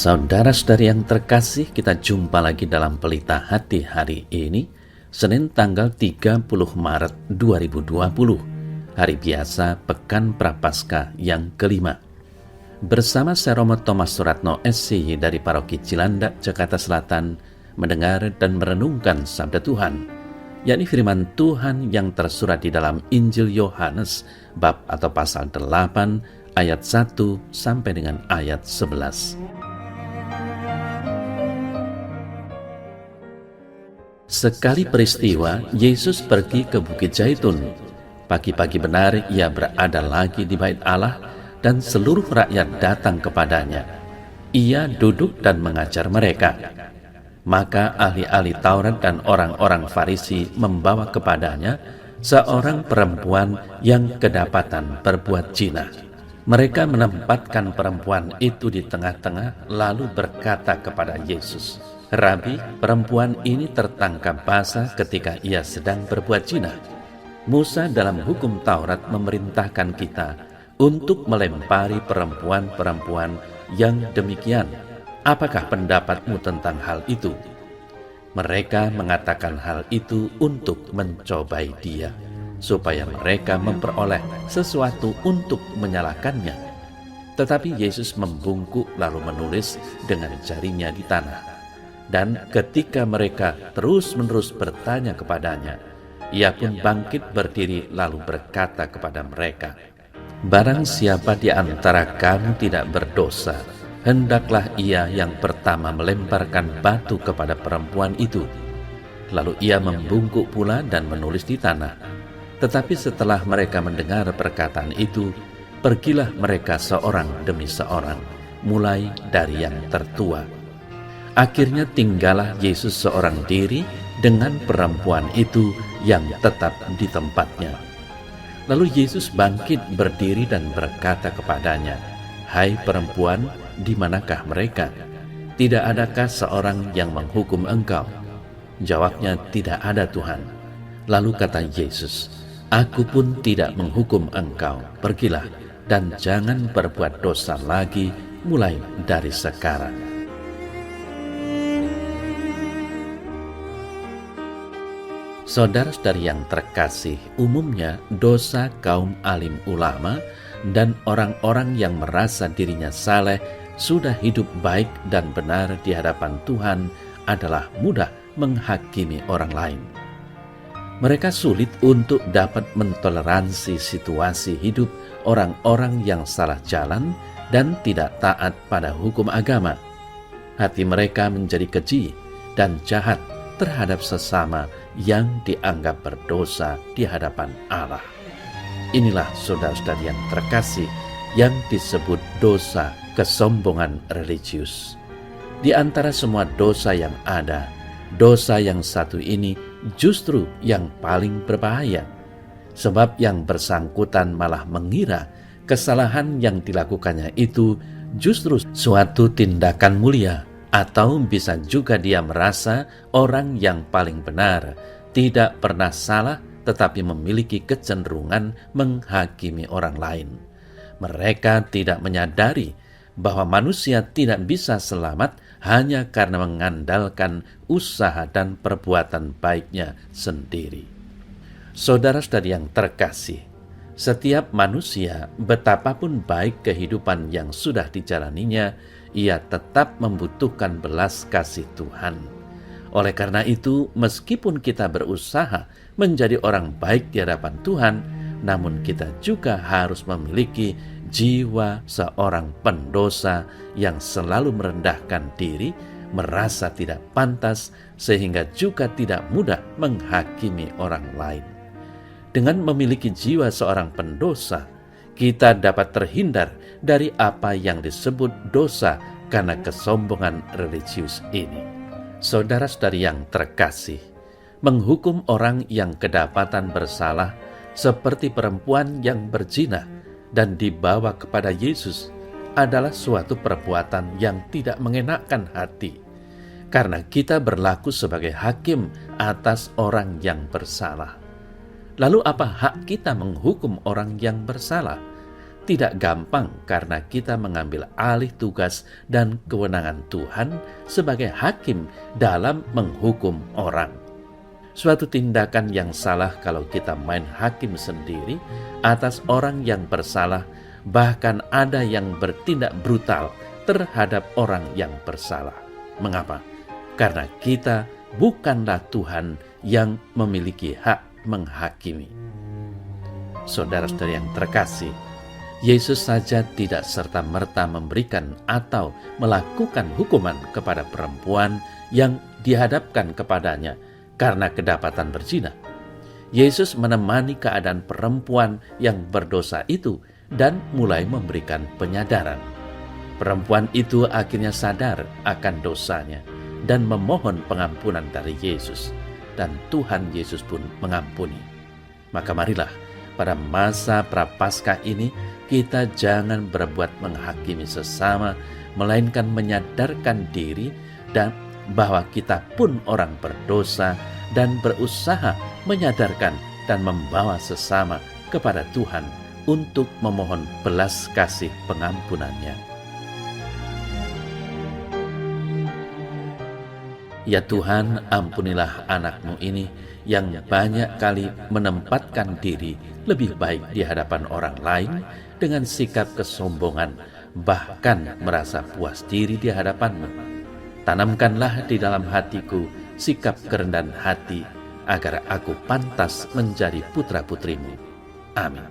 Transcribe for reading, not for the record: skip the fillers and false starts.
Saudara-saudari yang terkasih, kita jumpa lagi dalam Pelita Hati hari ini, Senin tanggal 30 Maret 2020, hari biasa Pekan Prapaskah yang kelima. Bersama saya Romo Thomas Suratno SCY dari Paroki Cilandak, Jakarta Selatan, mendengar dan merenungkan Sabda Tuhan, yakni firman Tuhan yang tersurat di dalam Injil Yohanes, bab atau pasal 8, ayat 1 sampai dengan ayat 11. Sekali peristiwa, Yesus pergi ke Bukit Zaitun. Pagi-pagi benar ia berada lagi di bait Allah dan seluruh rakyat datang kepadanya. Ia duduk dan mengajar mereka. Maka ahli-ahli Taurat dan orang-orang Farisi membawa kepadanya seorang perempuan yang kedapatan berbuat zina. Mereka menempatkan perempuan itu di tengah-tengah lalu berkata kepada Yesus, "Rabi, perempuan ini tertangkap basah ketika ia sedang berbuat zina. Musa dalam hukum Taurat memerintahkan kita untuk melempari perempuan-perempuan yang demikian. Apakah pendapatmu tentang hal itu?" Mereka mengatakan hal itu untuk mencobai dia, supaya mereka memperoleh sesuatu untuk menyalahkannya. Tetapi Yesus membungkuk lalu menulis dengan jarinya di tanah. Dan ketika mereka terus-menerus bertanya kepadanya, ia pun bangkit berdiri lalu berkata kepada mereka, "Barang siapa di antara kamu tidak berdosa, hendaklah ia yang pertama melemparkan batu kepada perempuan itu." Lalu ia membungkuk pula dan menulis di tanah. Tetapi setelah mereka mendengar perkataan itu, pergilah mereka seorang demi seorang, mulai dari yang tertua. Akhirnya tinggallah Yesus seorang diri dengan perempuan itu yang tetap di tempatnya. Lalu Yesus bangkit berdiri dan berkata kepadanya, "Hai perempuan, di manakah mereka? Tidak adakah seorang yang menghukum engkau?" Jawabnya, "Tidak ada, Tuhan." Lalu kata Yesus, "Aku pun tidak menghukum engkau. Pergilah dan jangan berbuat dosa lagi mulai dari sekarang." Saudara-saudari yang terkasih, umumnya dosa kaum alim ulama dan orang-orang yang merasa dirinya saleh sudah hidup baik dan benar di hadapan Tuhan adalah mudah menghakimi orang lain. Mereka sulit untuk dapat mentoleransi situasi hidup orang-orang yang salah jalan dan tidak taat pada hukum agama. Hati mereka menjadi keji dan jahat terhadap sesama yang dianggap berdosa di hadapan Allah. Inilah saudara-saudari yang terkasih yang disebut dosa kesombongan religius. Di antara semua dosa yang ada, dosa yang satu ini justru yang paling berbahaya, sebab yang bersangkutan malah mengira kesalahan yang dilakukannya itu justru suatu tindakan mulia, atau bisa juga dia merasa orang yang paling benar, tidak pernah salah, tetapi memiliki kecenderungan menghakimi orang lain. Mereka tidak menyadari bahwa manusia tidak bisa selamat hanya karena mengandalkan usaha dan perbuatan baiknya sendiri. Saudara-saudari yang terkasih, setiap manusia, betapapun baik kehidupan yang sudah dijalaninya, ia tetap membutuhkan belas kasih Tuhan. Oleh karena itu, meskipun kita berusaha menjadi orang baik di hadapan Tuhan, namun kita juga harus memiliki jiwa seorang pendosa yang selalu merendahkan diri, merasa tidak pantas, sehingga juga tidak mudah menghakimi orang lain. Dengan memiliki jiwa seorang pendosa, kita dapat terhindar dari apa yang disebut dosa karena kesombongan religius ini. Saudara-saudari yang terkasih, menghukum orang yang kedapatan bersalah seperti perempuan yang berzina dan dibawa kepada Yesus adalah suatu perbuatan yang tidak mengenakkan hati, karena kita berlaku sebagai hakim atas orang yang bersalah. Lalu apa hak kita menghukum orang yang bersalah? tidak gampang karena kita mengambil alih tugas dan kewenangan Tuhan sebagai hakim dalam menghukum orang. Suatu tindakan yang salah kalau kita main hakim sendiri atas orang yang bersalah, bahkan ada yang bertindak brutal terhadap orang yang bersalah. Mengapa? Karena kita bukanlah Tuhan yang memiliki hak menghakimi. Saudara-saudara yang terkasih, Yesus saja tidak serta-merta memberikan atau melakukan hukuman kepada perempuan yang dihadapkan kepadanya karena kedapatan berzina. Yesus menemani keadaan perempuan yang berdosa itu dan mulai memberikan penyadaran. Perempuan itu akhirnya sadar akan dosanya dan memohon pengampunan dari Yesus, dan Tuhan Yesus pun mengampuni. Maka marilah pada masa Prapaskah ini kita jangan berbuat menghakimi sesama, melainkan menyadarkan diri dan bahwa kita pun orang berdosa dan berusaha menyadarkan dan membawa sesama kepada Tuhan untuk memohon belas kasih pengampunannya. Ya Tuhan, ampunilah anakmu ini yang banyak kali menempatkan diri lebih baik di hadapan orang lain dengan sikap kesombongan, bahkan merasa puas diri di hadapan-Mu. Tanamkanlah di dalam hatiku sikap kerendahan hati, agar aku pantas menjadi putra-putrimu. Amin.